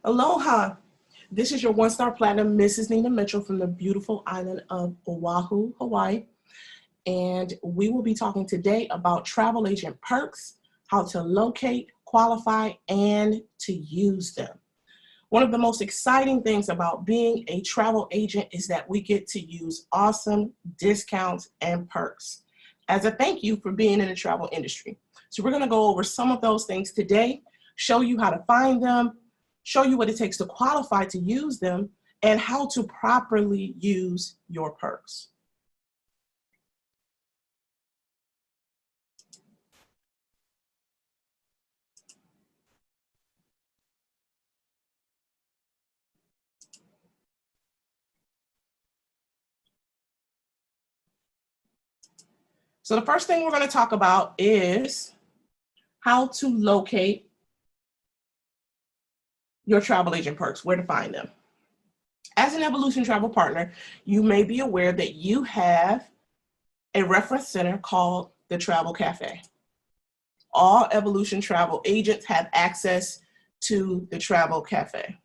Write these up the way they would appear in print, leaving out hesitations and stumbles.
Aloha. This is your one-star platinum Mrs. Nina Mitchell from the beautiful island of Oahu, Hawaii. And we will be talking today about travel agent perks, how to locate, qualify, and to use them. One of the most exciting things about being a travel agent is that we get to use awesome discounts and perks as a thank you for being in the travel industry. So we're going to go over some of those things today, show you how to find them, show you what it takes to qualify to use them, and how to properly use your perks. So the first thing we're going to talk about is how to locate your travel agent perks, where to find them. As an Evolution Travel partner, you may be aware that you have a reference center called the Travel Cafe. All Evolution Travel agents have access to the Travel Cafe.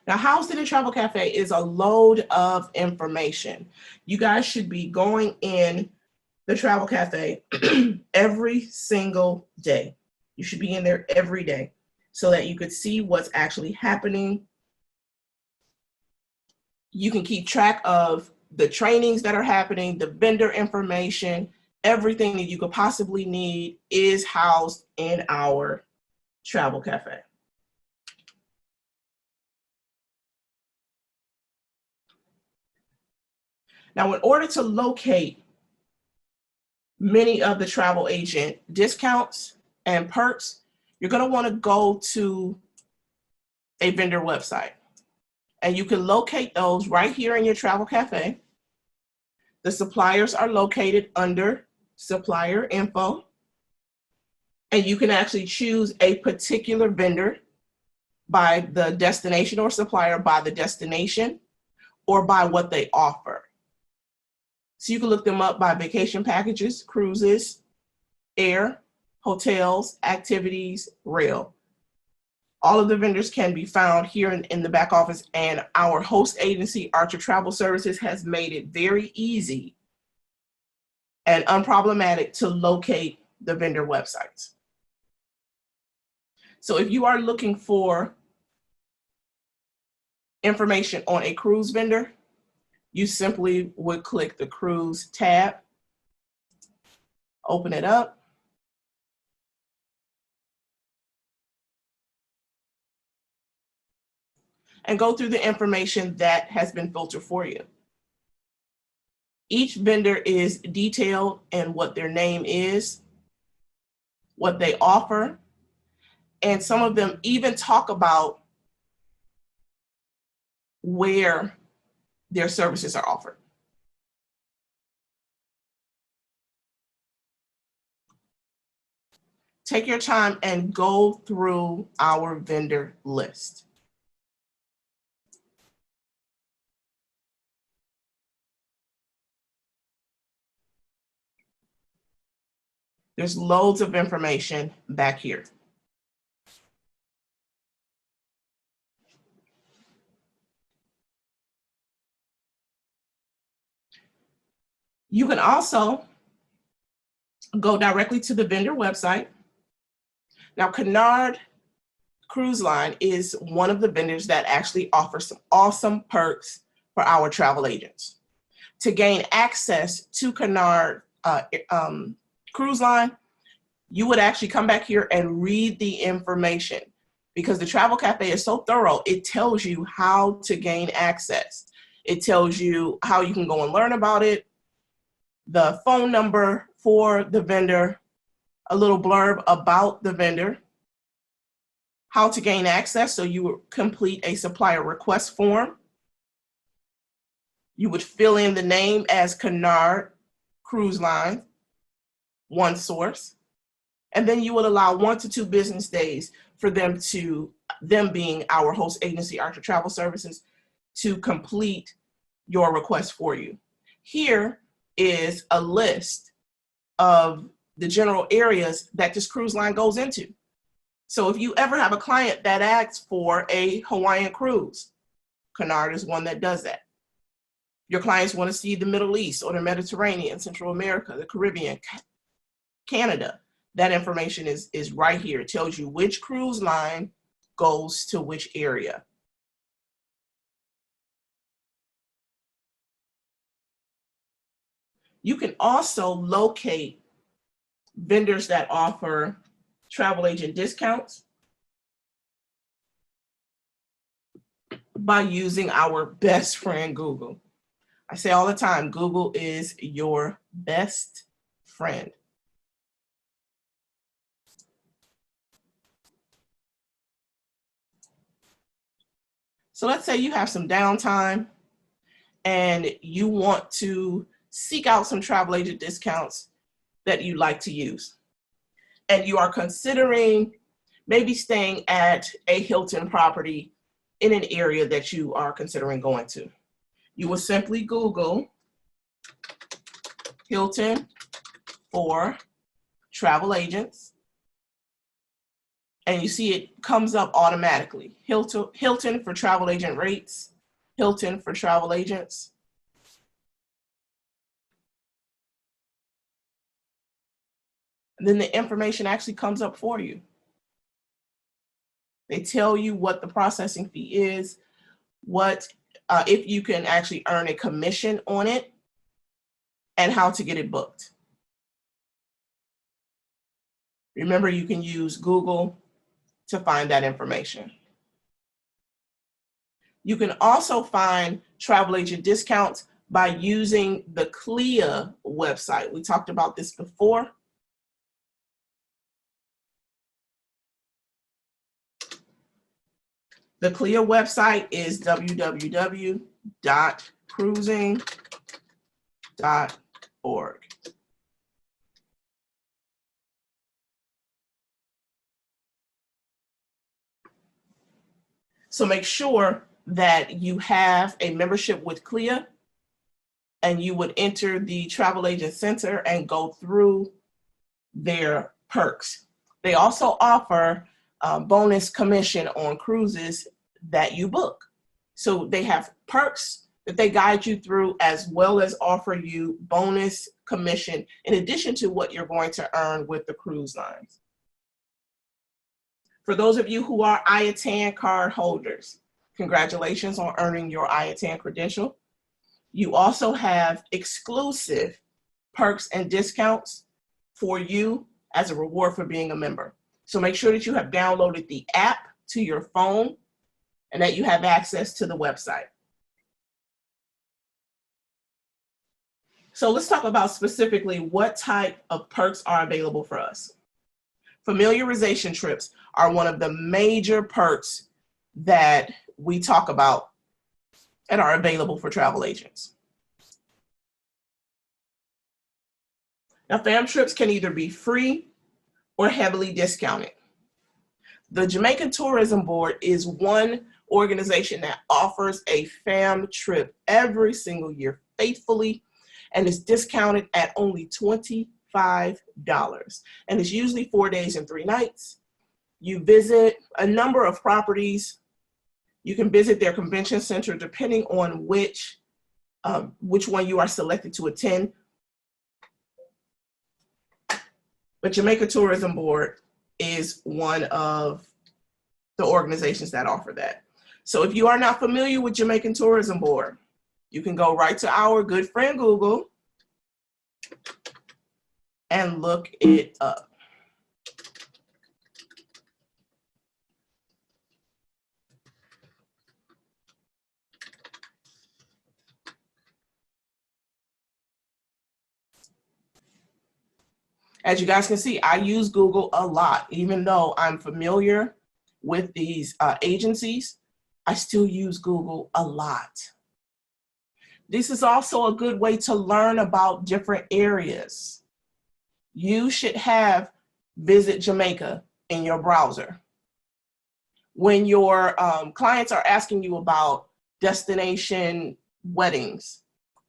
Now, Housed in the Travel Cafe is a load of information. You guys should be going in the Travel Cafe every single day. You should be in there every day so that you could see what's actually happening. You can keep track of the trainings that are happening, the vendor information, everything that you could possibly need is housed in our Travel Cafe. Now, in order to locate many of the travel agent discounts and perks, you're going to want to go to a vendor website. And you can locate those right here in your Travel Cafe. The suppliers are located under supplier info. And you can actually choose a particular vendor by the destination or supplier by the destination or by what they offer. So you can look them up by vacation packages, cruises, air, hotels, activities, rail. All of the vendors can be found here in the back office, and our host agency, Archer Travel Services, has made it very easy and unproblematic to locate the vendor websites. So if you are looking for information on a cruise vendor, you simply would click the cruise tab, open it up, and go through the information that has been filtered for you. Each vendor is detailed in what their name is, what they offer, and some of them even talk about where their services are offered. Take your time and go through our vendor list. There's loads of information back here. You can also go directly to the vendor website. Now, Cunard Cruise Line is one of the vendors that actually offers some awesome perks for our travel agents. To gain access to Cunard Cruise Line, you would actually come back here and read the information because the Travel Cafe is so thorough. It tells you how to gain access. It tells you how you can go and learn about it, the phone number for the vendor, a little blurb about the vendor, how to gain access. So you would complete a supplier request form. You would fill in the name as Cunard Cruise Line, one source, And then you would allow 1 to 2 business days for them being our host agency, Archer Travel Services, to complete your request for you. Here is a list of the general areas that this cruise line goes into. So if you ever have a client that asks for a Hawaiian cruise, Cunard is one that does that. Your clients want to see the Middle East or the Mediterranean, Central America, the Caribbean, Canada. That information is right here. It tells you which cruise line goes to which area. You can also locate vendors that offer travel agent discounts by using our best friend, Google. I say all the time, Google is your best friend. So let's say you have some downtime and you want to seek out some travel agent discounts that you like to use. And you are considering maybe staying at a Hilton property in an area that you are considering going to. You will simply Google Hilton for travel agents, and you see it comes up automatically. Hilton for travel agent rates, Hilton for travel agents. And then the information actually comes up for you. They tell you what the processing fee is, what if you can actually earn a commission on it, and how to get it booked. Remember, you can use Google to find that information. You can also find travel agent discounts by using the CLIA website. We talked about this before. The CLIA website is www.cruising.org. So make sure that you have a membership with CLIA, and you would enter the Travel Agent Center and go through their perks. They also offer bonus commission on cruises that you book. So they have perks that they guide you through, as well as offer you bonus commission in addition to what you're going to earn with the cruise lines. For those of you who are IATAN card holders, congratulations on earning your IATAN credential. You also have exclusive perks and discounts for you as a reward for being a member. So make sure that you have downloaded the app to your phone and that you have access to the website. So let's talk about specifically what type of perks are available for us. Familiarization trips are one of the major perks that we talk about and are available for travel agents. Now, fam trips can either be free or heavily discounted. The Jamaican Tourism Board is one organization that offers a fam trip every single year faithfully, and is discounted at only $25. And it's usually 4 days and 3 nights. You visit a number of properties. You can visit their convention center depending on which one you are selected to attend. But Jamaica Tourism Board is one of the organizations that offer that. So if you are not familiar with Jamaican Tourism Board, you can go right to our good friend Google and look it up. As you guys can see, I use Google a lot. Even though I'm familiar with these agencies, I still use Google a lot. This is also a good way to learn about different areas. You should have Visit Jamaica in your browser. When your clients are asking you about destination weddings,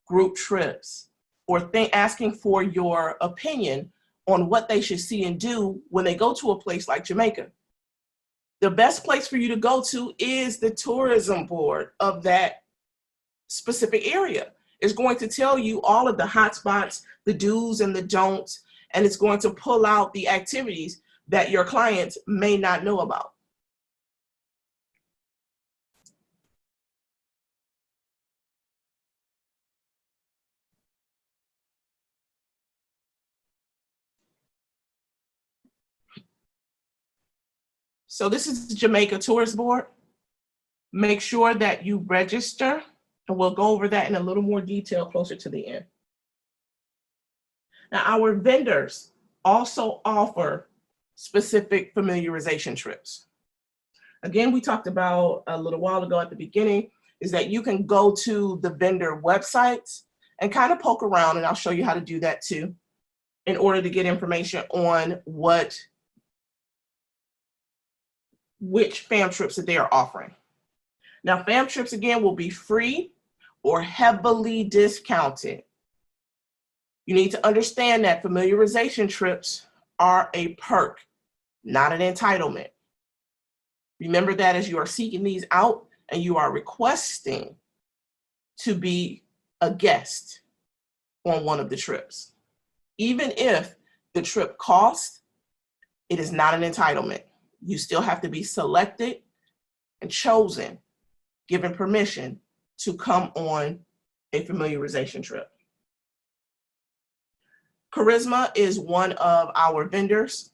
group trips, or asking for your opinion on what they should see and do when they go to a place like Jamaica, the best place for you to go to is the tourism board of that specific area. It's going to tell you all of the hot spots, the do's and the don'ts, and it's going to pull out the activities that your clients may not know about. So this is the Jamaica Tourist Board. Make sure that you register, and we'll go over that in a little more detail closer to the end. Now, our vendors also offer specific familiarization trips. Again, we talked about a little while ago at the beginning, is that you can go to the vendor websites and kind of poke around, and I'll show you how to do that too, in order to get information on which fam trips that they are offering. Now, fam trips, again, will be free or heavily discounted. You need to understand that familiarization trips are a perk, not an entitlement. Remember that as you are seeking these out and you are requesting to be a guest on one of the trips. Even if the trip costs, it is not an entitlement. You still have to be selected and chosen, given permission to come on a familiarization trip. Charisma is one of our vendors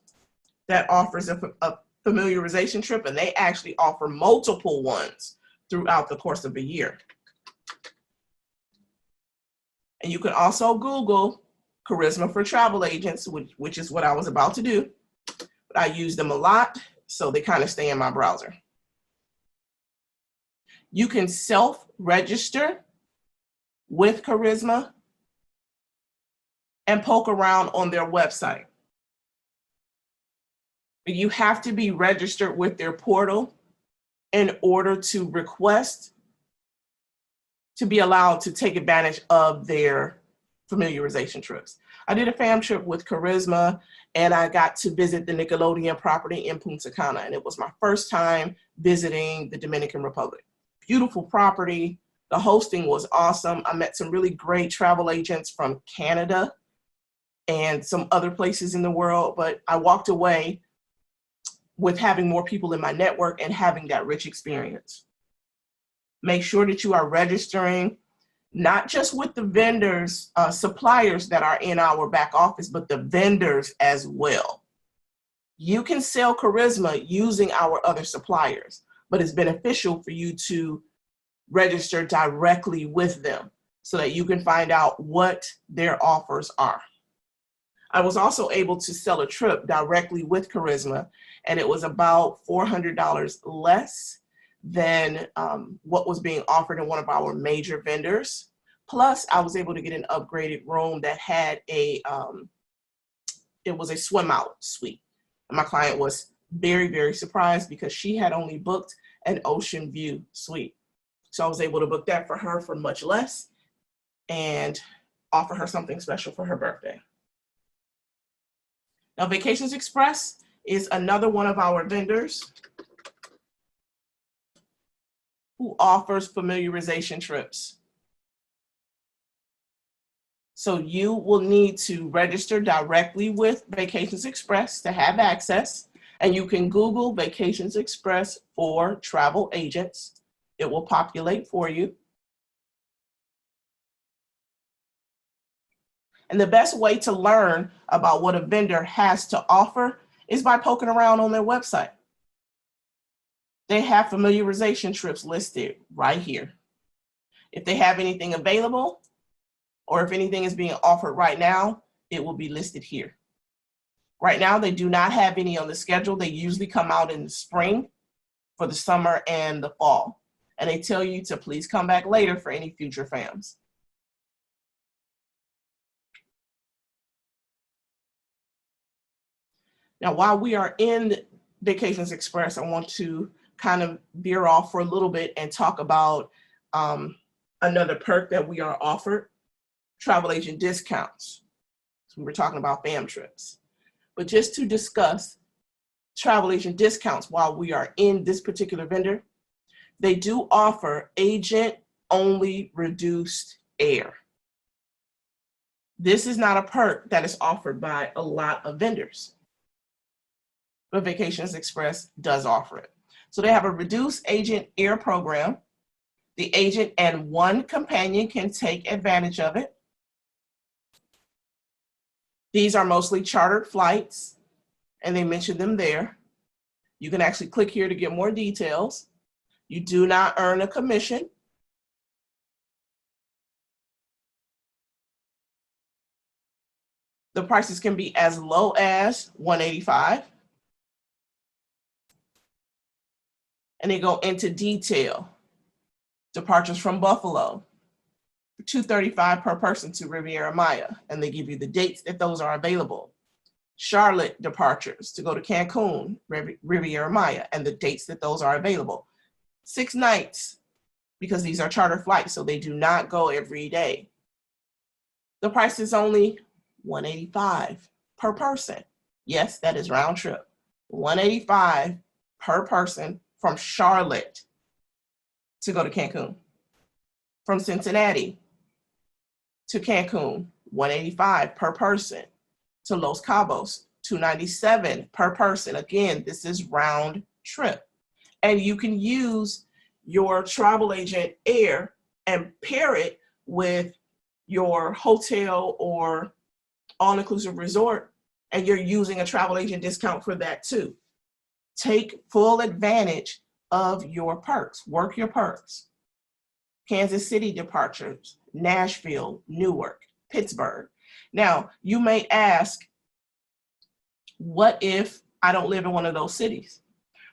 that offers a familiarization trip, and they actually offer multiple ones throughout the course of a year. And you can also Google Charisma for travel agents, which is what I was about to do. But I use them a lot, so they kind of stay in my browser. You can self-register with Charisma and poke around on their website. You have to be registered with their portal in order to request to be allowed to take advantage of their familiarization trips. I did a fam trip with Charisma, and I got to visit the Nickelodeon property in Punta Cana, and it was my first time visiting the Dominican Republic. Beautiful property. The hosting was awesome. I met some really great travel agents from Canada and some other places in the world, but I walked away with having more people in my network and having that rich experience. Make sure that you are registering, not just with the vendors, suppliers that are in our back office, but the vendors as well. You can sell Charisma using our other suppliers, but it's beneficial for you to register directly with them so that you can find out what their offers are. I was also able to sell a trip directly with Charisma, and it was about $400 less than what was being offered in one of our major vendors. Plus, I was able to get an upgraded room that had it was a swim out suite. And my client was very, very surprised because she had only booked an ocean view suite. So I was able to book that for her for much less and offer her something special for her birthday. Now, Vacations Express is another one of our vendors who offers familiarization trips. So you will need to register directly with Vacations Express to have access, and you can Google Vacations Express for travel agents. It will populate for you. And the best way to learn about what a vendor has to offer is by poking around on their website. They have familiarization trips listed right here. If they have anything available, or if anything is being offered right now, it will be listed here. Right now, they do not have any on the schedule. They usually come out in the spring for the summer and the fall. And they tell you to please come back later for any future FAMs. Now, while we are in Vacations Express, I want to kind of veer off for a little bit and talk about another perk that we are offered, travel agent discounts. So we were talking about fam trips. But just to discuss travel agent discounts while we are in this particular vendor, they do offer agent-only reduced air. This is not a perk that is offered by a lot of vendors, but Vacations Express does offer it. So they have a reduced agent air program. The agent and one companion can take advantage of it. These are mostly chartered flights, and they mention them there. You can actually click here to get more details. You do not earn a commission. The prices can be as low as $185. And they go into detail. Departures from Buffalo, $235 per person to Riviera Maya, and they give you the dates that those are available. Charlotte departures to go to Cancun, Riviera Maya, and the dates that those are available. 6 nights, because these are charter flights, so they do not go every day. The price is only $185 per person. Yes, that is round trip. $185 per person from Charlotte to go to Cancun. From Cincinnati to Cancun, $185 per person. To Los Cabos, $297 per person. Again, this is round trip. And you can use your travel agent air and pair it with your hotel or all-inclusive resort, and you're using a travel agent discount for that too. Take full advantage of your perks. Work your perks. Kansas City departures, Nashville, Newark, Pittsburgh. Now, you may ask, what if I don't live in one of those cities?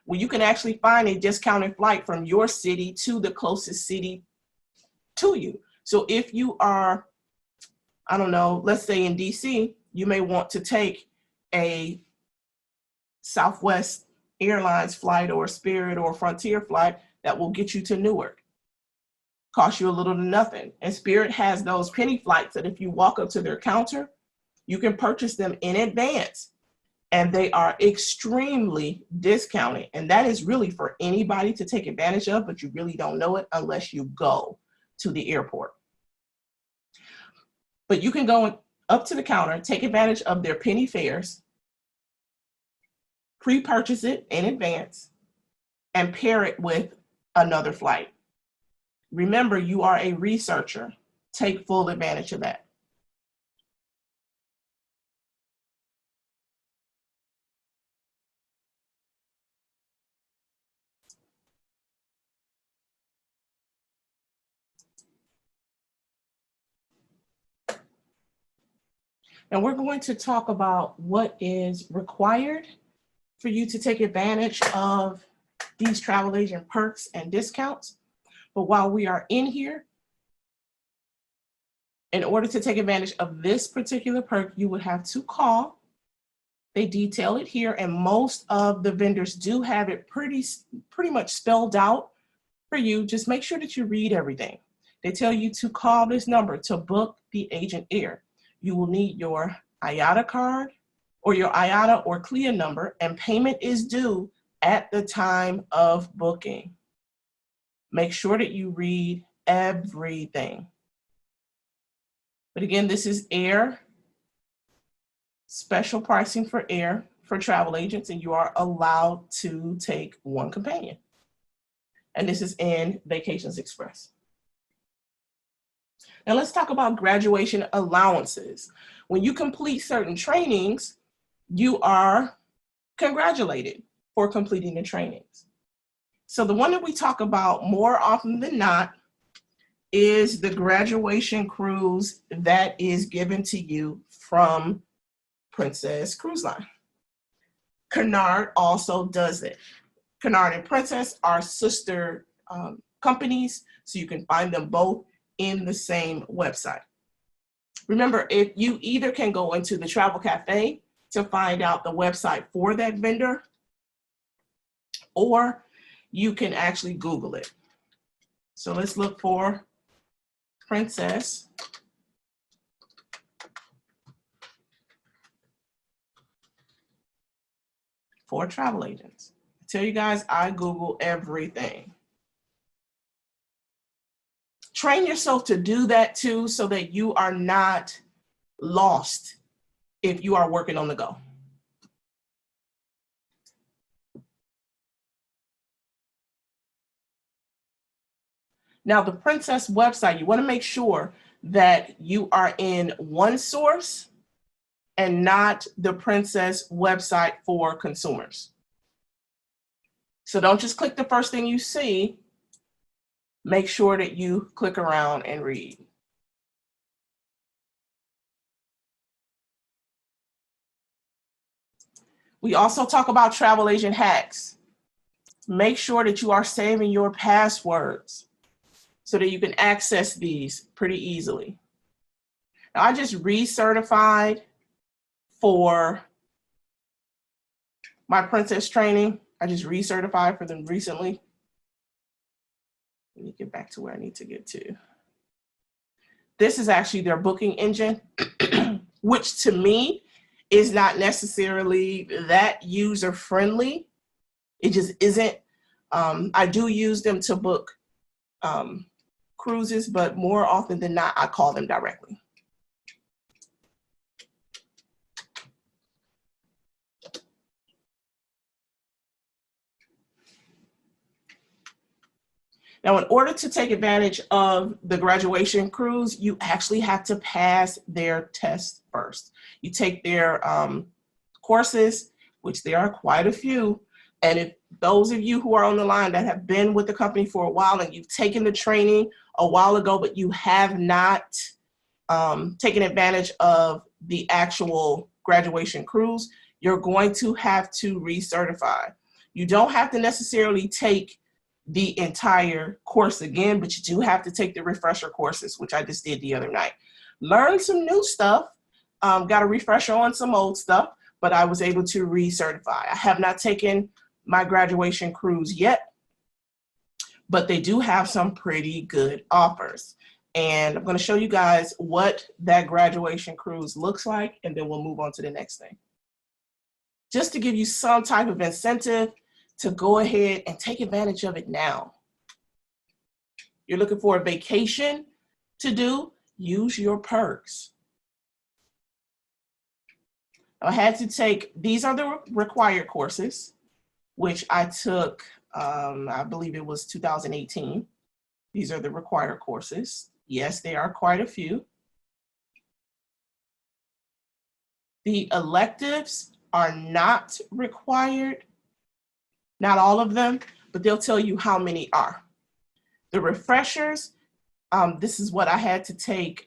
Well, you can actually find a discounted flight from your city to the closest city to you. So if you are, I don't know, let's say in DC, you may want to take a Southwest Airlines flight or Spirit or Frontier flight that will get you to Newark. Cost you a little to nothing. And Spirit has those penny flights that if you walk up to their counter, you can purchase them in advance. And they are extremely discounted. And that is really for anybody to take advantage of, but you really don't know it unless you go to the airport. But you can go up to the counter, take advantage of their penny fares, pre-purchase it in advance, and pair it with another flight. Remember, you are a researcher. Take full advantage of that. And we're going to talk about what is required for you to take advantage of these travel agent perks and discounts. But while we are in here, in order to take advantage of this particular perk, you would have to call. They detail it here, and most of the vendors do have it pretty much spelled out for you. Just make sure that you read everything. They tell you to call this number to book the agent air. You will need your IATA card or your IATA or CLIA number, and payment is due at the time of booking. Make sure that you read everything. But again, this is air, special pricing for air for travel agents, and you are allowed to take one companion. And this is in Vacations Express. Now let's talk about graduation allowances. When you complete certain trainings, you are congratulated for completing the trainings. So the one that we talk about more often than not is the graduation cruise that is given to you from Princess Cruise Line. Cunard also does it. Cunard and Princess are sister companies, so you can find them both in the same website. Remember, if you either can go into the Travel Cafe to find out the website for that vendor, or you can actually Google it. So let's look for Princess for travel agents. I tell you guys, I Google everything. Train yourself to do that too, so that you are not lost if you are working on the go. Now, the Princess website, you want to make sure that you are in one source and not the Princess website for consumers. So don't just click the first thing you see. Make sure that you click around and read. We also talk about travel agent hacks. Make sure that you are saving your passwords so that you can access these pretty easily. Now, I just recertified for my Princess training. I just recertified for them recently. Let me get back to where I need to get to. This is actually their booking engine, which to me is not necessarily that user-friendly. It just isn't. I do use them to book cruises, but more often than not, I call them directly. Now, in order to take advantage of the graduation cruise, you actually have to pass their test first. You take their courses, which there are quite a few. And if those of you who are on the line that have been with the company for a while and you've taken the training a while ago, but you have not taken advantage of the actual graduation cruise, you're going to have to recertify. You don't have to necessarily take the entire course again, but you do have to take the refresher courses, which I just did the other night. Learn some new stuff, got a refresher on some old stuff, but I was able to recertify. I have not taken my graduation cruise yet, but they do have some pretty good offers. And I'm going to show you guys what that graduation cruise looks like, and then we'll move on to the next thing. Just to give you some type of incentive to go ahead and take advantage of it now. You're looking for a vacation to do, use your perks. I had to take, these are the required courses, which I took, I believe it was 2018. These are the required courses. Yes, there are quite a few. The electives are not required. Not all of them, but they'll tell you how many are. The refreshers, this is what I had to take.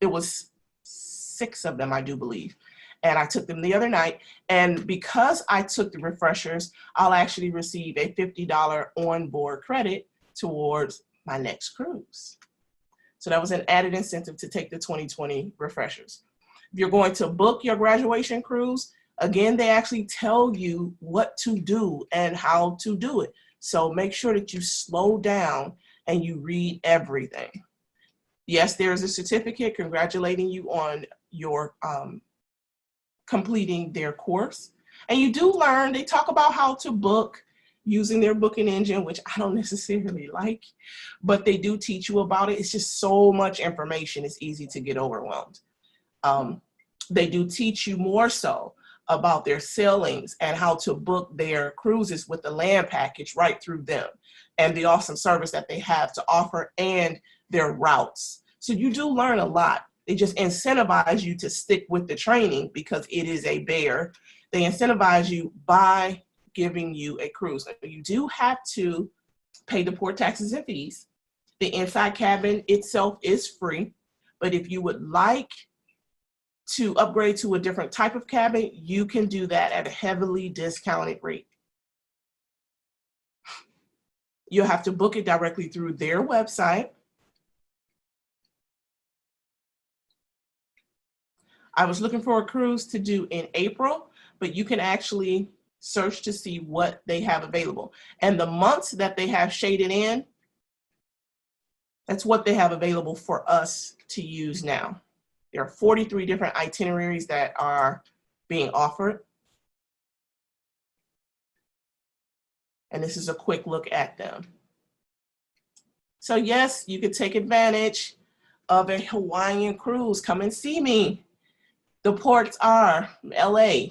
It was 6 of them, I do believe. And I took them the other night. And because I took the refreshers, I'll actually receive a $50 onboard credit towards my next cruise. So that was an added incentive to take the 2020 refreshers. If you're going to book your graduation cruise, again, they actually tell you what to do and how to do it. So make sure that you slow down and you read everything. Yes, there's a certificate congratulating you on your completing their course. And you do learn, they talk about how to book using their booking engine, which I don't necessarily like, but they do teach you about it. It's just so much information, it's easy to get overwhelmed. They do teach you more so about their sailings and how to book their cruises with the land package right through them and the awesome service that they have to offer and their routes. So you do learn a lot. They just incentivize you to stick with the training because it is a bear. They incentivize you by giving you a cruise. You do have to pay the port taxes and fees. The inside cabin itself is free, but if you would like to upgrade to a different type of cabin, you can do that at a heavily discounted rate. You'll have to book it directly through their website. I was looking for a cruise to do in April, but you can actually search to see what they have available. And the months that they have shaded in, that's what they have available for us to use now. There are 43 different itineraries that are being offered. And this is a quick look at them. So yes, you could take advantage of a Hawaiian cruise. Come and see me. The ports are LA.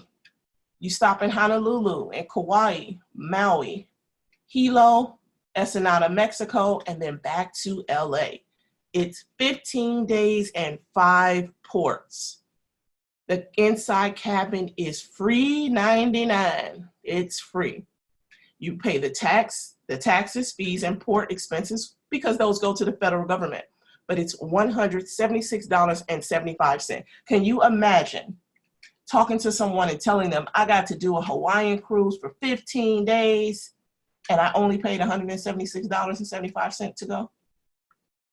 You stop in Honolulu and Kauai, Maui, Hilo, Ensenada, Mexico, and then back to LA. It's 15 days and 5 ports. The inside cabin is free $99. It's free. You pay the taxes, fees, and port expenses because those go to the federal government. But it's $176.75. Can you imagine talking to someone and telling them, I got to do a Hawaiian cruise for 15 days and I only paid $176.75 to go?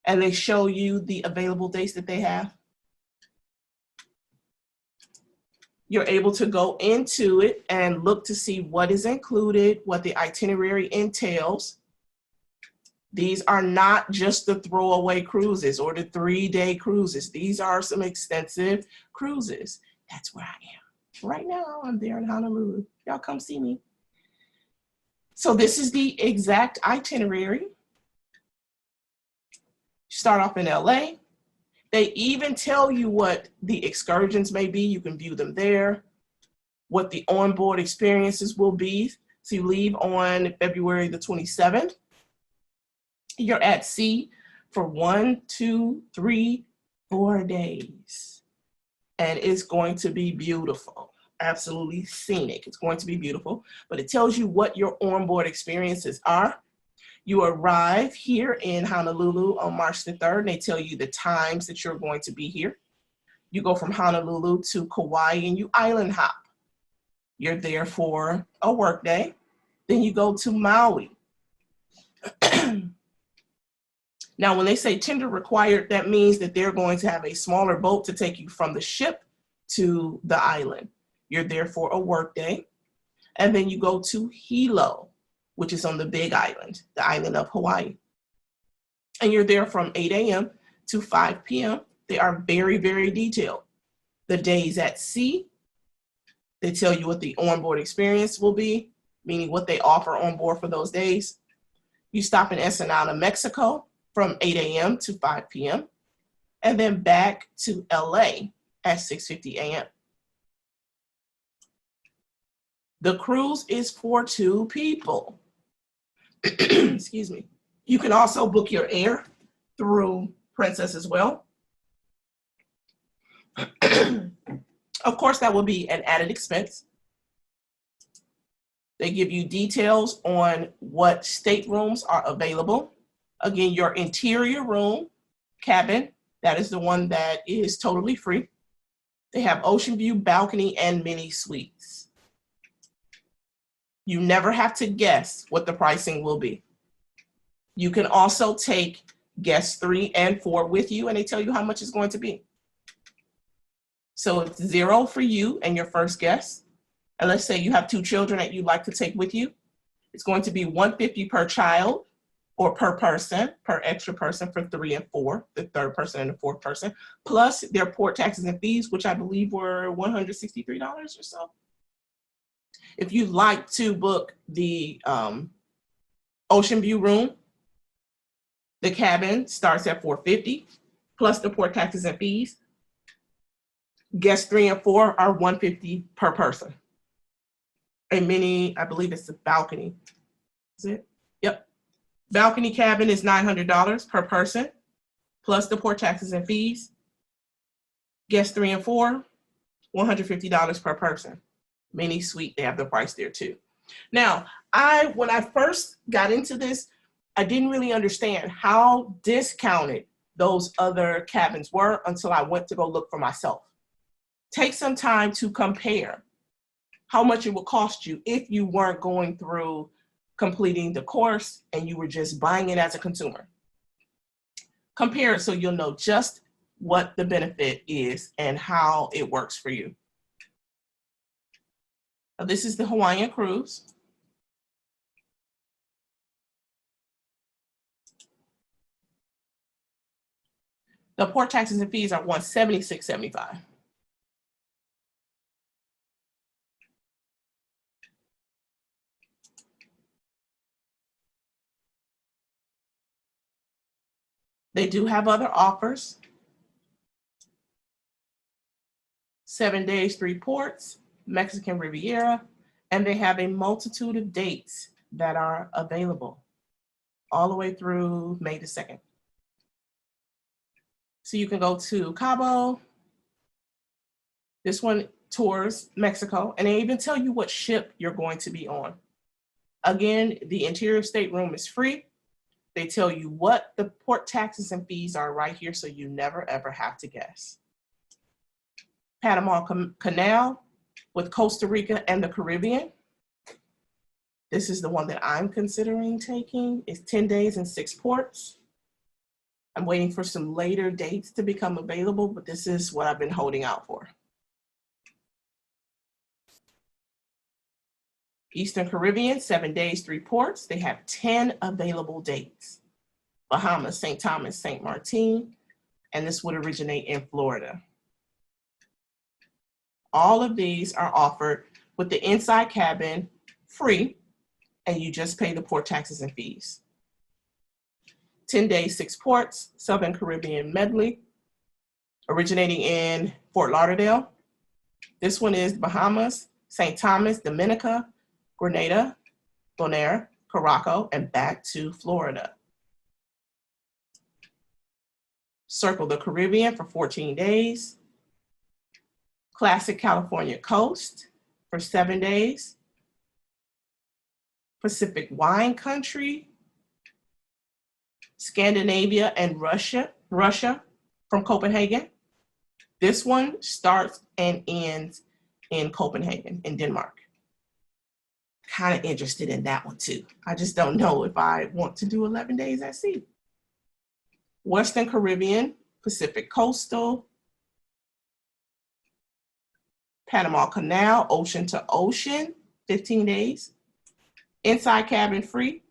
And they show you the available dates that they have. You're able to go into it and look to see what is included, what the itinerary entails. These are not just the throwaway cruises or the 3-day cruises. These are some extensive cruises. That's where I am. Right now, I'm there in Honolulu. Y'all come see me. So this is the exact itinerary. Start off in LA. They even tell you what the excursions may be. You can view them there, what the onboard experiences will be. So you leave on February the 27th. You're at sea for 1, 2, 3, 4 days. And it's going to be beautiful, absolutely scenic. It's going to be beautiful, but it tells you what your onboard experiences are. You arrive here in Honolulu on March the 3rd, and they tell you the times that you're going to be here. You go from Honolulu to Kauai and you island hop. You're there for a work day. Then you go to Maui. Now, when they say tender required, that means that they're going to have a smaller boat to take you from the ship to the island. You're there for a work day. And then you go to Hilo, which is on the Big Island, the island of Hawaii. And you're there from 8 a.m. to 5 p.m. They are very, very detailed. The days at sea, they tell you what the onboard experience will be, meaning what they offer on board for those days. You stop in Ensenada, Mexico from 8 a.m. to 5 p.m. and then back to LA at 6:50 a.m. The cruise is for 2 people. Excuse me. You can also book your air through Princess as well. Of course, that will be an added expense. They give you details on what staterooms are available. Again, your interior room, cabin, that is the one that is totally free. They have ocean view, balcony, and mini suites. You never have to guess what the pricing will be. You can also take guests 3 and 4 with you, and they tell you how much it's going to be. So it's $0 for you and your first guest. And let's say you have 2 children that you'd like to take with you. It's going to be $150 per child or per person, per extra person for 3 and 4, the third person and the fourth person, plus their port taxes and fees, which I believe were $163 or so. If you'd like to book the ocean view room, the cabin starts at $450 plus the port taxes and fees. Guests 3 and 4 are $150 per person. A mini, I believe it's a balcony. Is it? Yep. Balcony cabin is $900 per person, plus the port taxes and fees. Guests 3 and 4, $150 per person. Mini suite, they have the price there too. Now, when I first got into this, I didn't really understand how discounted those other cabins were until I went to go look for myself. Take some time to compare how much it would cost you if you weren't going through completing the course and you were just buying it as a consumer. Compare it so you'll know just what the benefit is and how it works for you. Now, this is the Hawaiian cruise. The port taxes and fees are $176.75. They do have other offers. 7 days, 3 ports, Mexican Riviera, and they have a multitude of dates that are available all the way through May the 2nd. So you can go to Cabo. This one tours Mexico, and they even tell you what ship you're going to be on. Again, the interior stateroom is free. They tell you what the port taxes and fees are right here, so you never ever have to guess. Panama Canal with Costa Rica and the Caribbean. This is the one that I'm considering taking. It's 10 days and 6 ports. I'm waiting for some later dates to become available, but this is what I've been holding out for. Eastern Caribbean, 7 days, 3 ports. They have 10 available dates. Bahamas, St. Thomas, St. Martin, and this would originate in Florida. All of these are offered with the inside cabin free, and you just pay the port taxes and fees. 10 days, 6 ports, Southern Caribbean medley, originating in Fort Lauderdale. This one is Bahamas, St. Thomas, Dominica, Grenada, Bonaire, Caraco, and back to Florida. Circle the Caribbean for 14 days. Classic California Coast for 7 days. Pacific Wine Country, Scandinavia and Russia from Copenhagen. This one starts and ends in Copenhagen in Denmark. Kind of interested in that one too. I just don't know if I want to do 11 days at sea. Western Caribbean, Pacific Coastal, Panama Canal, ocean to ocean, 15 days. Inside cabin free,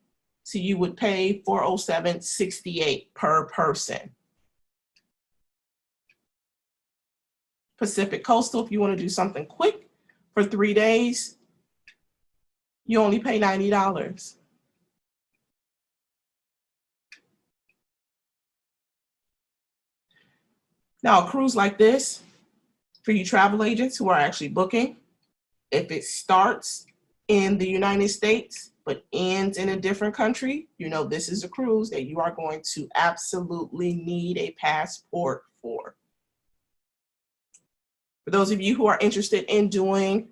so you would pay $407.68 per person. Pacific Coastal, if you want to do something quick for 3 days, you only pay $90. Now, a cruise like this, for you travel agents who are actually booking, if it starts in the United States but ends in a different country, you know this is a cruise that you are going to absolutely need a passport for. For those of you who are interested in doing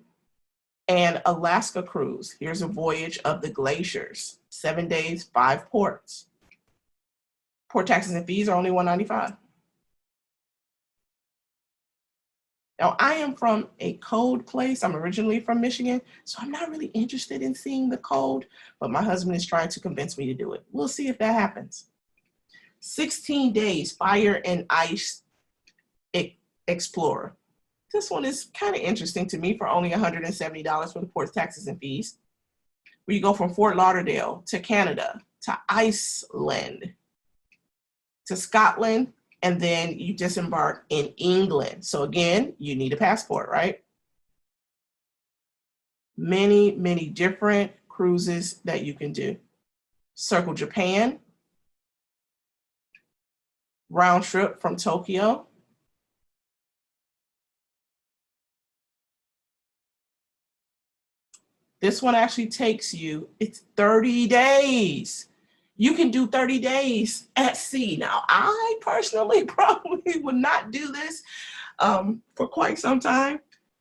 an Alaska cruise, here's a voyage of the glaciers, 7 days, 5 ports. Port taxes and fees are only $195. Now, I am from a cold place. I'm originally from Michigan, so I'm not really interested in seeing the cold, but my husband is trying to convince me to do it. We'll see if that happens. 16 days, Fire and Ice Explorer. This one is kind of interesting to me for only $170 for the port taxes and fees. Where you go from Fort Lauderdale to Canada, to Iceland, to Scotland, and then you disembark in England. So again, you need a passport, right? Many, many different cruises that you can do. Circle Japan, round trip from Tokyo. This one actually takes you, it's 30 days. You can do 30 days at sea. Now, I personally probably would not do this for quite some time.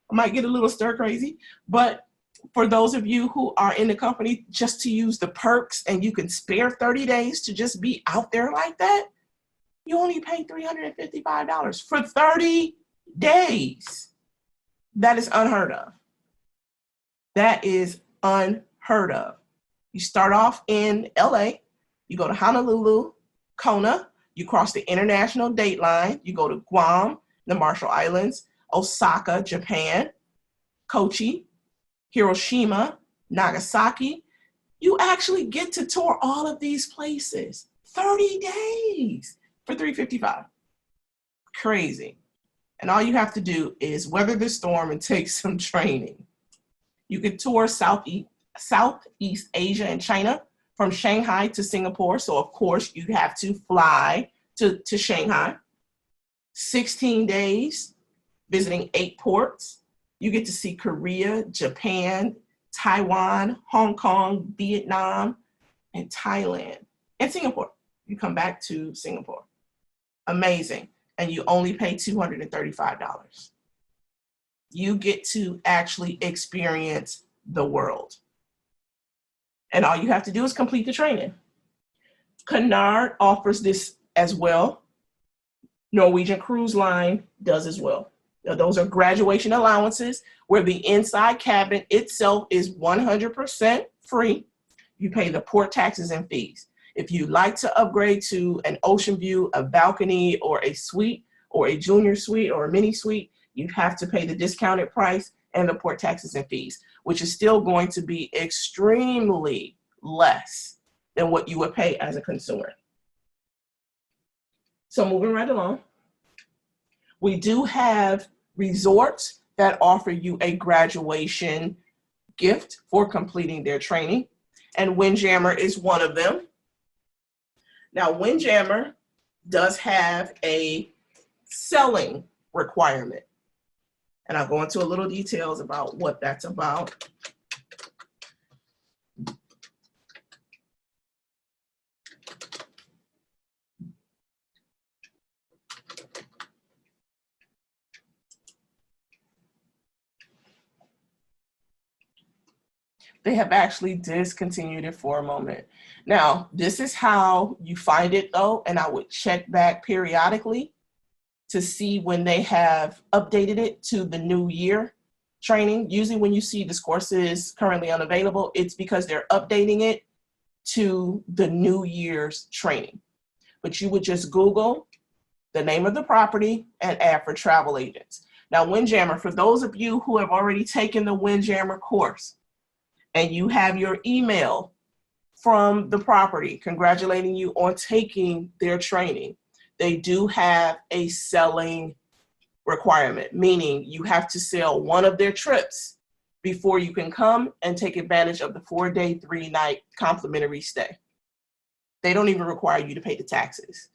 I might get a little stir crazy, but for those of you who are in the company just to use the perks and you can spare 30 days to just be out there like that, you only pay $355 for 30 days. That is unheard of. That is unheard of. You start off in LA, you go to Honolulu, Kona, You cross the international date line. You go to Guam, the Marshall Islands, Osaka, Japan, Kochi, Hiroshima, Nagasaki. You actually get to tour all of these places. 30 days for $355. Crazy. And all you have to do is weather the storm and take some training. You can tour Southeast Asia and China from Shanghai to Singapore. So of course you have to fly to Shanghai. 16 days, visiting 8 ports. You get to see Korea, Japan, Taiwan, Hong Kong, Vietnam, and Thailand, and Singapore. You come back to Singapore. Amazing. And you only pay $235. You get to actually experience the world. And all you have to do is complete the training. Cunard offers this as well. Norwegian Cruise Line does as well. Now, those are graduation allowances where the inside cabin itself is 100% free. You pay the port taxes and fees. If you like to upgrade to an ocean view, a balcony, or a suite, or a junior suite, or a mini suite, you have to pay the discounted price and the port taxes and fees, which is still going to be extremely less than what you would pay as a consumer. So moving right along, we do have resorts that offer you a graduation gift for completing their training, and Windjammer is one of them. Now, Windjammer does have a selling requirement, and I'll go into a little details about what that's about. They have actually discontinued it for a moment. Now, this is how you find it though, and I would check back periodically to see when they have updated it to the new year training. Usually when you see this course is currently unavailable, it's because they're updating it to the new year's training. But you would just Google the name of the property and add for travel agents. Now, Windjammer, for those of you who have already taken the Windjammer course, and you have your email from the property congratulating you on taking their training, they do have a selling requirement, meaning you have to sell one of their trips before you can come and take advantage of the 4-day, 3-night complimentary stay. They don't even require you to pay the taxes.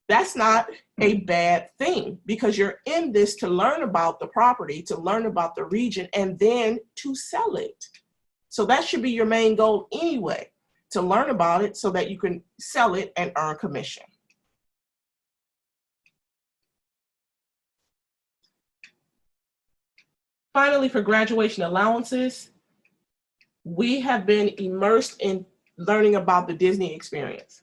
That's not a bad thing because you're in this to learn about the property, to learn about the region, and then to sell it. So that should be your main goal anyway, to learn about it so that you can sell it and earn commission. Finally, for graduation allowances, we have been immersed in learning about the Disney experience.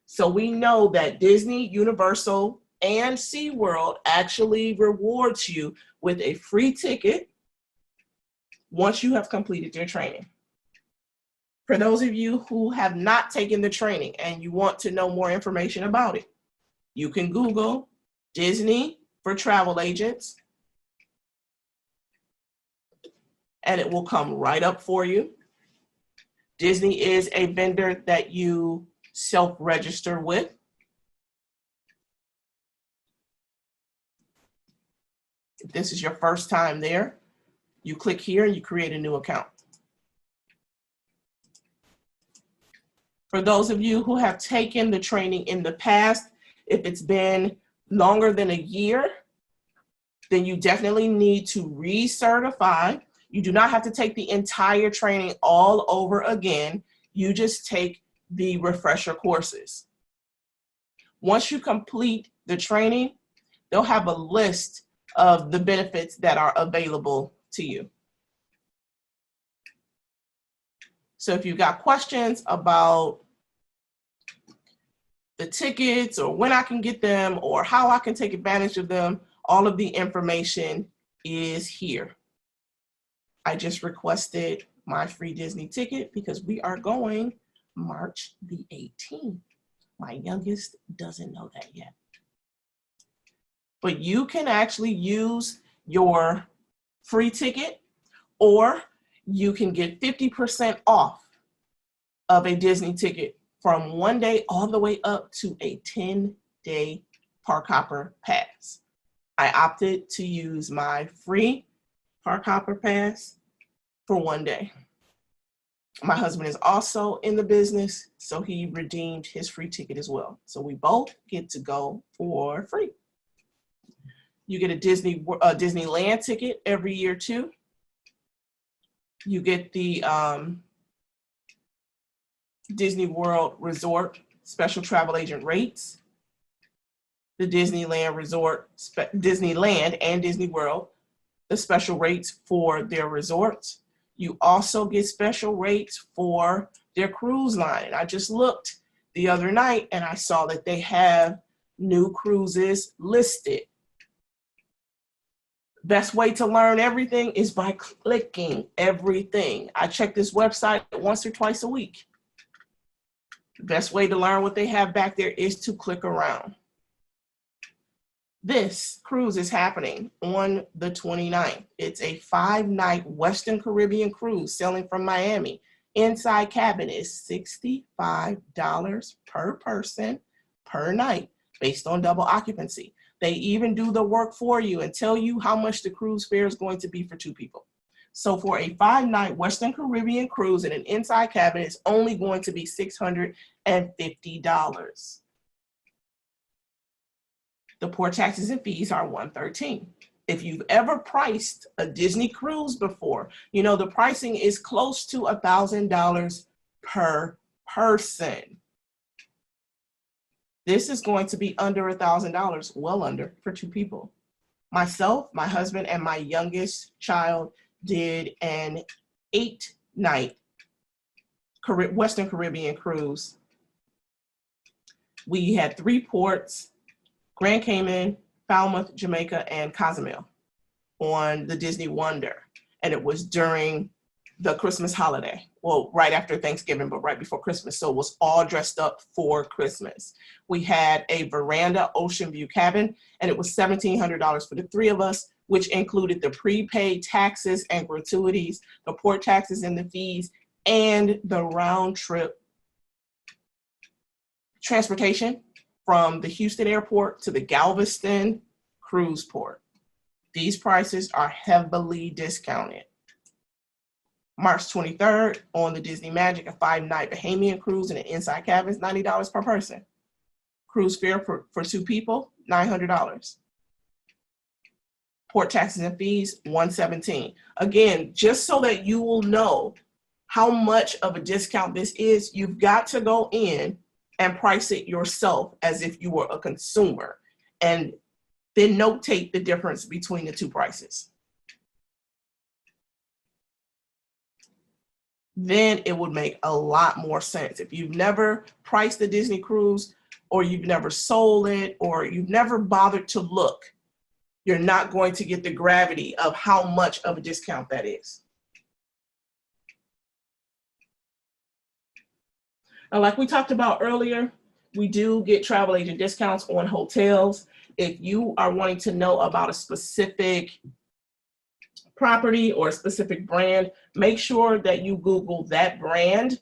So we know that Disney, Universal, and SeaWorld actually rewards you with a free ticket once you have completed your training. For those of you who have not taken the training and you want to know more information about it, you can Google Disney for travel agents, and it will come right up for you. Disney is a vendor that you self-register with. If this is your first time there, you click here and you create a new account. For those of you who have taken the training in the past, if it's been longer than a year, then you definitely need to recertify. You do not have to take the entire training all over again. You just take the refresher courses. Once you complete the training, they'll have a list of the benefits that are available to you. So if you've got questions about the tickets or when I can get them or how I can take advantage of them, all of the information is here. I just requested my free Disney ticket because we are going March the 18th. My youngest doesn't know that yet. But you can actually use your free ticket, or you can get 50% off of a Disney ticket from 1 day all the way up to a 10-day Park Hopper pass. I opted to use my free Park Hopper pass for 1 day. My husband is also in the business, so he redeemed his free ticket as well. So we both get to go for free. You get a Disneyland ticket every year too. You get the Disney World Resort special travel agent rates, the Disneyland and Disney World, the special rates for their resorts. You also get special rates for their cruise line. I just looked the other night and I saw that they have new cruises listed. Best way to learn everything is by clicking everything. I check this website once or twice a week. The best way to learn what they have back there is to click around. This cruise is happening on the 29th. It's a 5-night Western Caribbean cruise sailing from Miami. Inside cabin is $65 per person per night based on double occupancy. They even do the work for you and tell you how much the cruise fare is going to be for 2 people. So for a 5-night Western Caribbean cruise in an inside cabin, it's only going to be $650. The port taxes and fees are $113. If you've ever priced a Disney cruise before, you know the pricing is close to $1,000 per person. This is going to be under $1,000, well under, for 2 people. Myself, my husband, and my youngest child did an 8-night Western Caribbean cruise. We had 3 ports: Grand Cayman, Falmouth, Jamaica, and Cozumel on the Disney Wonder. And it was during the Christmas holiday. Well, right after Thanksgiving, but right before Christmas. So it was all dressed up for Christmas. We had a veranda ocean view cabin, and it was $1,700 for the 3 of us, which included the prepaid taxes and gratuities, the port taxes and the fees, and the round trip transportation from the Houston airport to the Galveston cruise port. These prices are heavily discounted. March 23rd on the Disney Magic, a 5-night Bahamian cruise in an inside cabin is $90 per person. Cruise fare for 2 people, $900. Port taxes and fees, $117. Again, just so that you will know how much of a discount this is, you've got to go in and price it yourself as if you were a consumer, and then notate the difference between the 2 prices. Then it would make a lot more sense. If you've never priced a Disney cruise, or you've never sold it, or you've never bothered to look, you're not going to get the gravity of how much of a discount that is. Now, like we talked about earlier, we do get travel agent discounts on hotels. If you are wanting to know about a specific property or a specific brand, make sure that you Google that brand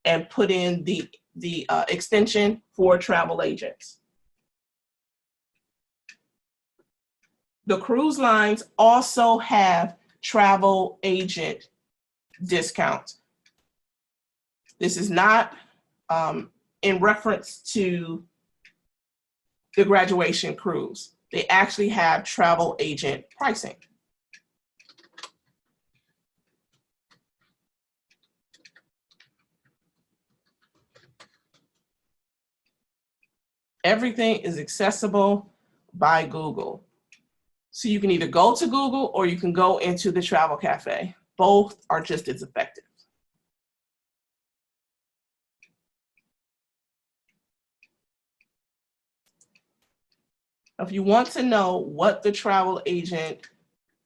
and put in the extension for travel agents. The cruise lines also have travel agent discounts. This is not in reference to the graduation cruise. They actually have travel agent pricing. Everything is accessible by Google. So you can either go to Google or you can go into the Travel Cafe. Both are just as effective. If you want to know what the travel agent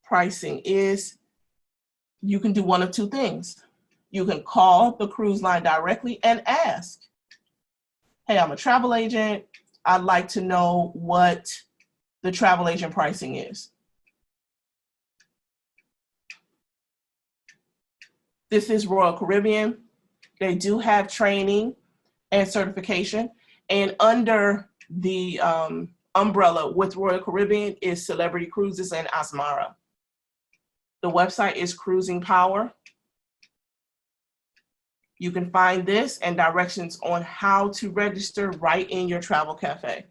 pricing is, you can do one of 2 things. You can call the cruise line directly and ask, hey, I'm a travel agent. I'd like to know what the travel agent pricing is. This is Royal Caribbean. They do have training and certification. And under the umbrella with Royal Caribbean is Celebrity Cruises and Asmara. The website is Cruising Power. You can find this and directions on how to register right in your travel cafe.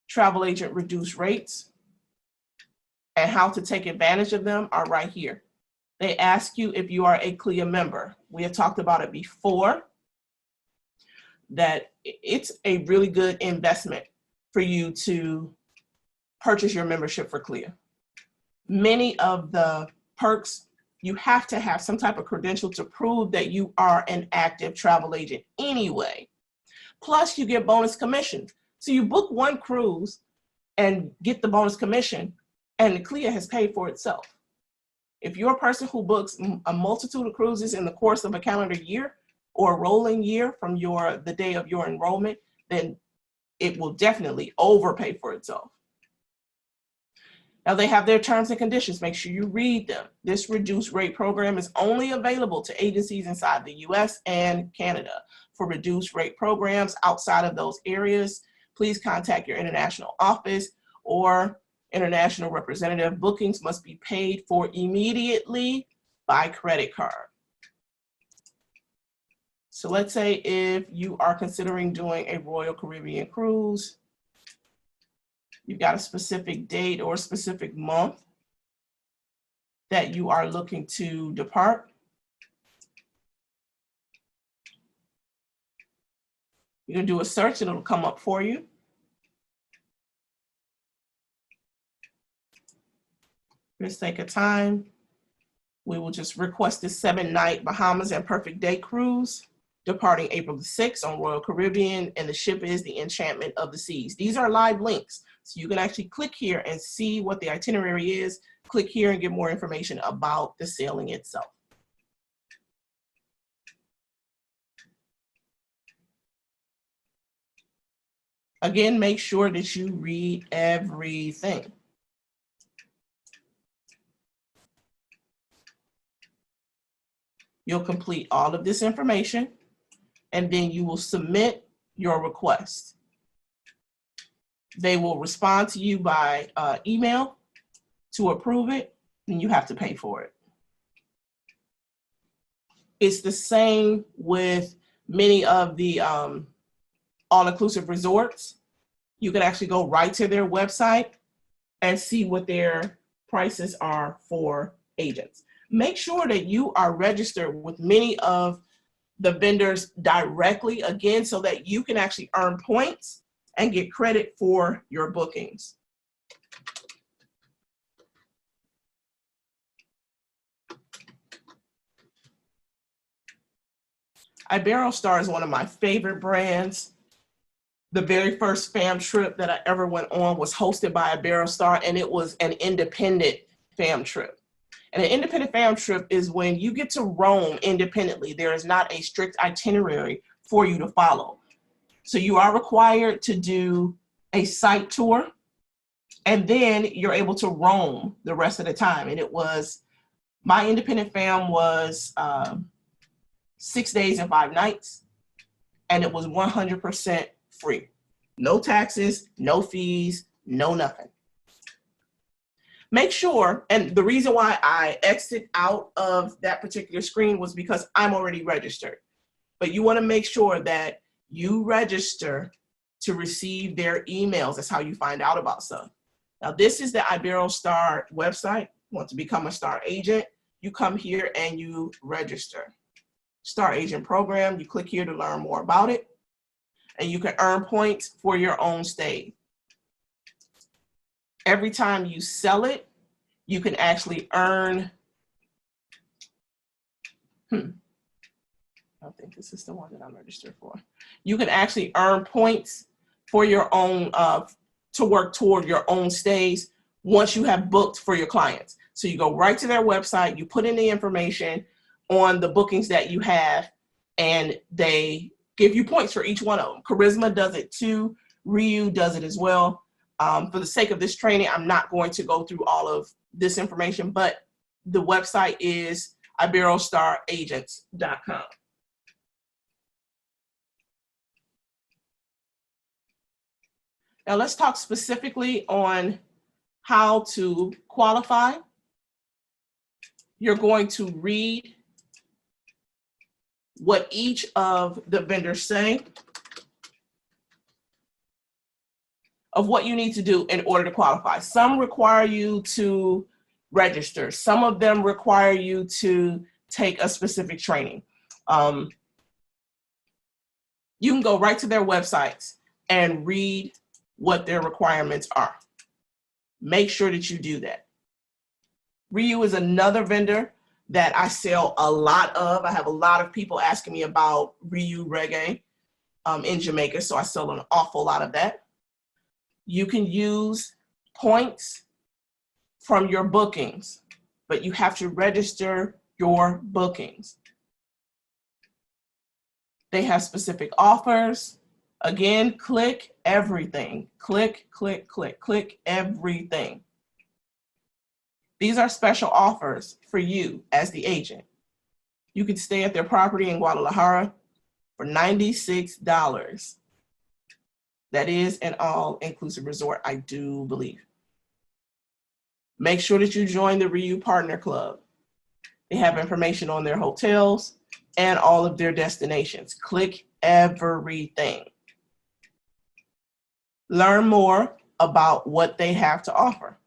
Travel agent reduced rates and how to take advantage of them are right here. They ask you if you are a CLIA member. We have talked about it before, that it's a really good investment for you to purchase your membership for CLIA. Many of the perks, you have to have some type of credential to prove that you are an active travel agent anyway. Plus, you get bonus commission. So you book one cruise and get the bonus commission, and the CLIA has paid for itself. If you're a person who books a multitude of cruises in the course of a calendar year or a rolling year from the day of your enrollment, then it will definitely overpay for itself. Now they have their terms and conditions. Make sure you read them. This reduced rate program is only available to agencies inside the US and Canada. For reduced rate programs outside of those areas, please contact your international office or international representative. Bookings must be paid for immediately by credit card. So let's say if you are considering doing a Royal Caribbean cruise, you've got a specific date or a specific month that you are looking to depart. You're gonna do a search and it'll come up for you. For the sake of time, we will just request this 7-night Bahamas and Perfect Day cruise, departing April the 6th on Royal Caribbean, and the ship is the Enchantment of the Seas. These are live links, so you can actually click here and see what the itinerary is. Click here and get more information about the sailing itself. Again, make sure that you read everything. You'll complete all of this information, and then you will submit your request. They will respond to you by email to approve it, and you have to pay for it. It's the same with many of the all-inclusive resorts. You can actually go right to their website and see what their prices are for agents. Make sure that you are registered with many of the vendors directly, again, so that you can actually earn points and get credit for your bookings. Iberostar is one of my favorite brands. The very first fam trip that I ever went on was hosted by Iberostar, and it was an independent fam trip. And an independent fam trip is when you get to roam independently. There is not a strict itinerary for you to follow. So you are required to do a site tour, and then you're able to roam the rest of the time. And it was, my independent fam was 6 days and 5 nights, and it was 100% free. No taxes, no fees, no nothing. Make sure, and the reason why I exit out of that particular screen was because I'm already registered. But you want to make sure that you register to receive their emails. That's how you find out about stuff. Now, this is the Iberostar website. You want to become a star agent, you come here and you register. Star Agent Program, you click here to learn more about it, and you can earn points for your own stay. Every time you sell it, you can actually earn, I don't think this is the one that I'm registered for. You can actually earn points for your own, to work toward your own stays once you have booked for your clients. So you go right to their website, you put in the information on the bookings that you have, and they give you points for each one of them. Charisma does it too. Ryu does it as well. For the sake of this training, I'm not going to go through all of this information, but the website is iberostaragents.com. Now let's talk specifically on how to qualify. You're going to read what each of the vendors say of what you need to do in order to qualify. Some require you to register. Some of them require you to take a specific training. You can go right to their websites and read what their requirements are. Make sure that you do that. Ryu is another vendor that I sell a lot of. I have a lot of people asking me about Ryu reggae in Jamaica, so I sell an awful lot of that. You can use points from your bookings, but you have to register your bookings. They have specific offers. Again, click everything. Click, click, click, click everything. These are special offers for you as the agent. You can stay at their property in Guadalajara for $96. That is an all-inclusive resort, I do believe. Make sure that you join the Ryu Partner Club. They have information on their hotels and all of their destinations. Click everything. Learn more about what they have to offer.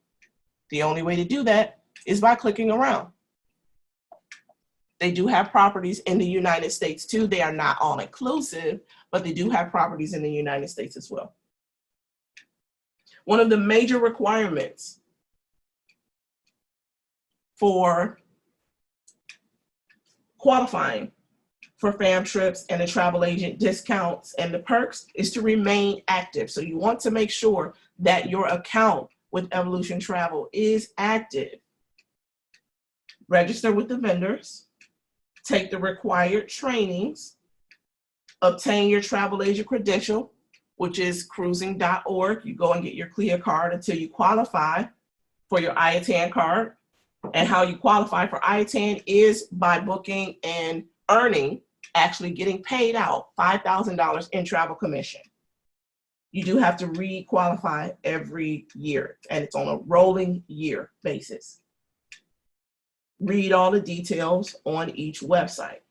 The only way to do that is by clicking around. They do have properties in the United States too. They are not all inclusive, but they do have properties in the United States as well. One of the major requirements for qualifying for fam trips and the travel agent discounts and the perks is to remain active. So you want to make sure that your account with Evolution Travel is active. Register with the vendors, take the required trainings, obtain your travel agent credential, which is cruising.org. You go and get your CLIA card until you qualify for your IATAN card. And how you qualify for IATAN is by booking and earning, actually getting paid out $5,000 in travel commission. You do have to re-qualify every year, and it's on a rolling year basis. Read all the details on each website.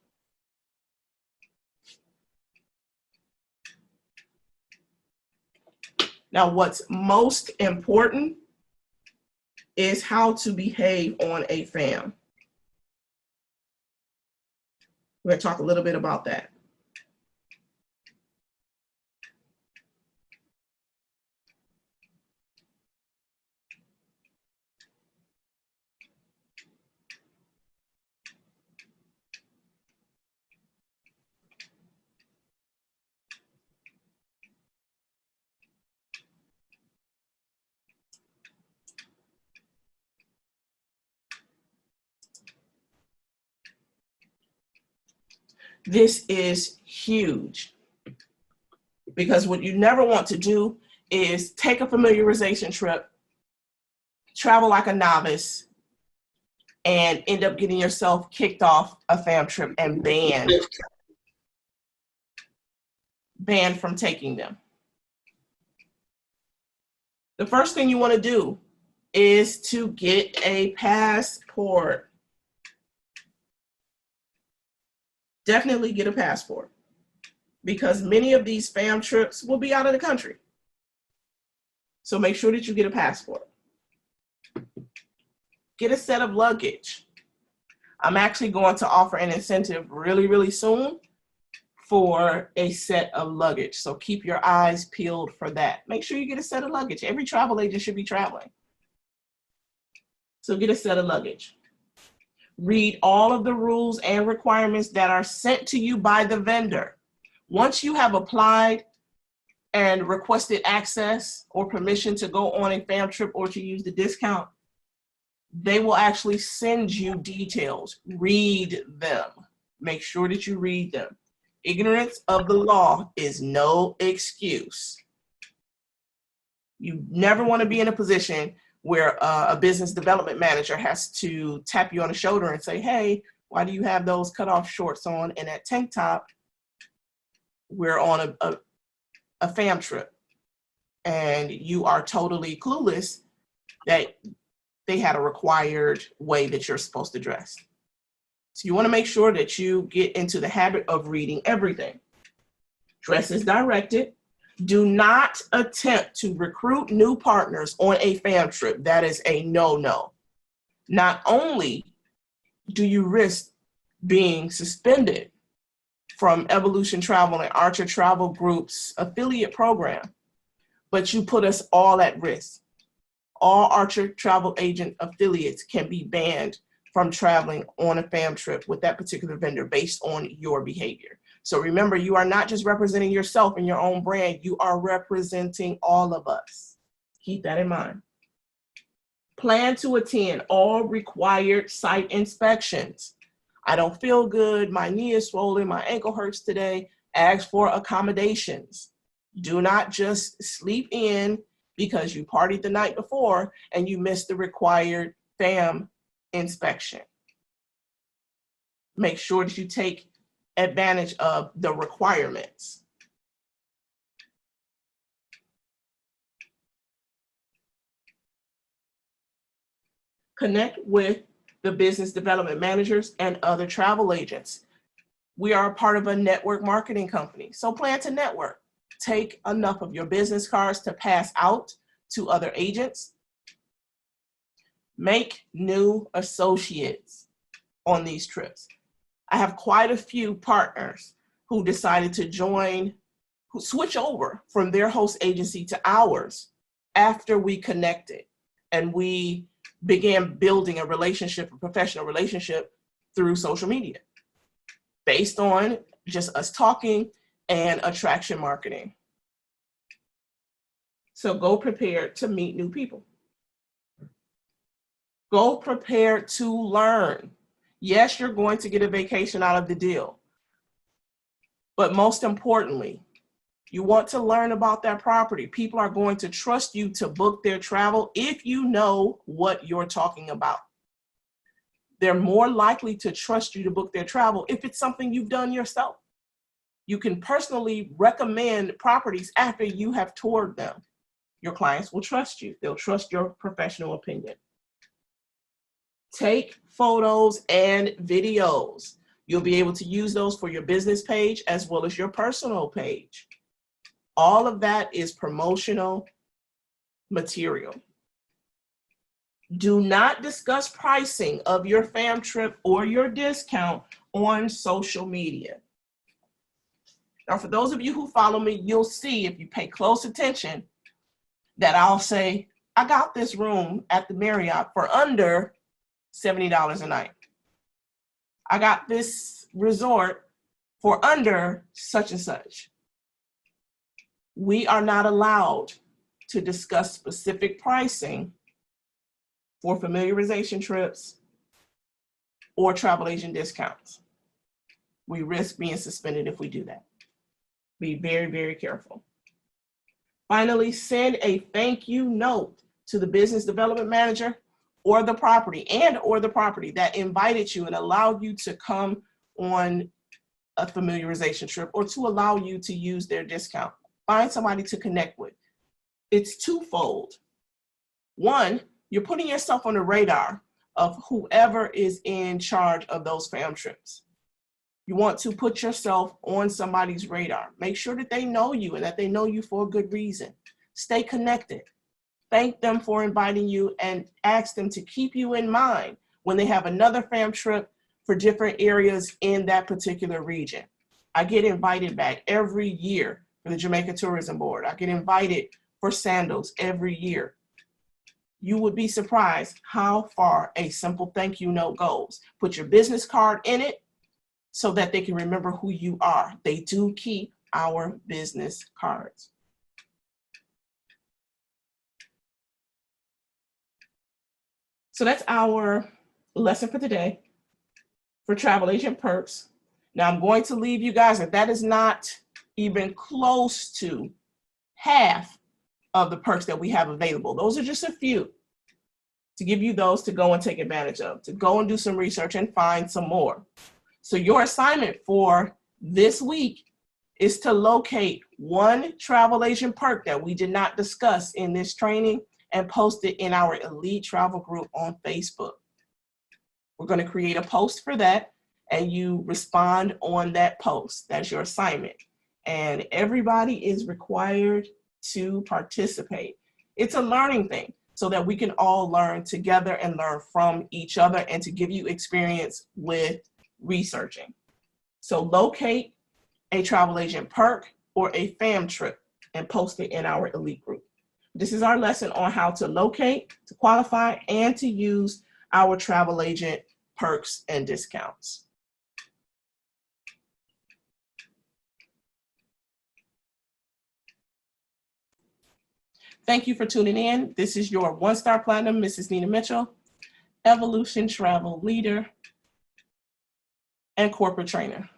Now, what's most important is how to behave on a fam. We're going to talk a little bit about that. This is huge because what you never want to do is take a familiarization trip, travel like a novice, and end up getting yourself kicked off a fam trip and banned from taking them. The first thing you want to do is to get a passport. Definitely get a passport because many of these fam trips will be out of the country. So make sure that you get a passport. Get a set of luggage. I'm actually going to offer an incentive really, really soon for a set of luggage. So keep your eyes peeled for that. Make sure you get a set of luggage. Every travel agent should be traveling. So get a set of luggage. Read all of the rules and requirements that are sent to you by the vendor. Once you have applied and requested access or permission to go on a fam trip or to use the discount, they will actually send you details. Read them. Make sure that you read them. Ignorance of the law is no excuse. You never want to be in a position where a business development manager has to tap you on the shoulder and say, hey, why do you have those cutoff shorts on and that tank top? We're on a fam trip. And you are totally clueless that they had a required way that you're supposed to dress. So you want to make sure that you get into the habit of reading everything. Dress is directed. Do not attempt to recruit new partners on a fam trip. That is a no-no. Not only do you risk being suspended from Evolution Travel and Archer Travel Group's affiliate program, but you put us all at risk. All Archer Travel Agent affiliates can be banned from traveling on a fam trip with that particular vendor based on your behavior. So remember, you are not just representing yourself and your own brand, you are representing all of us. Keep that in mind. Plan to attend all required site inspections. I don't feel good, my knee is swollen, my ankle hurts today. Ask for accommodations. Do not just sleep in because you partied the night before and you missed the required fam inspection. Make sure that you take advantage of the requirements. Connect with the business development managers and other travel agents. We are a part of a network marketing company, so plan to network. Take enough of your business cards to pass out to other agents. Make new associates on these trips. I have quite a few partners who decided to join, who switch over from their host agency to ours after we connected and we began building a relationship, a professional relationship through social media based on just us talking and attraction marketing. So go prepared to meet new people. Go prepared to learn. Yes, you're going to get a vacation out of the deal, but most importantly, you want to learn about that property. People are going to trust you to book their travel if you know what you're talking about. They're more likely to trust you to book their travel if it's something you've done yourself. You can personally recommend properties after you have toured them. Your clients will trust you. They'll trust your professional opinion. Take photos and videos. You'll be able to use those for your business page as well as your personal page. All of that is promotional material. Do not discuss pricing of your fam trip or your discount on social media. Now, for those of you who follow me, you'll see if you pay close attention that I'll say, I got this room at the Marriott for under $70 a night. I got this resort for under such and such. We are not allowed to discuss specific pricing for familiarization trips or travel agent discounts. We risk being suspended if we do that. Be very, very careful. Finally, send a thank you note to the business development manager or the property that invited you and allowed you to come on a familiarization trip or to allow you to use their discount. Find somebody to connect with. It's twofold. One, you're putting yourself on the radar of whoever is in charge of those fam trips. You want to put yourself on somebody's radar. Make sure that they know you and that they know you for a good reason. Stay connected. Thank them for inviting you and ask them to keep you in mind when they have another fam trip for different areas in that particular region. I get invited back every year for the Jamaica Tourism Board. I get invited for Sandals every year. You would be surprised how far a simple thank you note goes. Put your business card in it so that they can remember who you are. They do keep our business cards. So that's our lesson for today for travel agent perks. Now I'm going to leave you guys, if that is not even close to half of the perks that we have available. Those are just a few to give you those to go and take advantage of, to go and do some research and find some more. So your assignment for this week is to locate one travel agent perk that we did not discuss in this training and post it in our Elite Travel group on Facebook. We're going to create a post for that, and you respond on that post. That's your assignment. And everybody is required to participate. It's a learning thing so that we can all learn together and learn from each other, and to give you experience with researching. So locate a travel agent perk or a fam trip and post it in our Elite group. This is our lesson on how to locate, to qualify, and to use our travel agent perks and discounts. Thank you for tuning in. This is your 1-star platinum, Mrs. Nina Mitchell, Evolution Travel Leader and Corporate Trainer.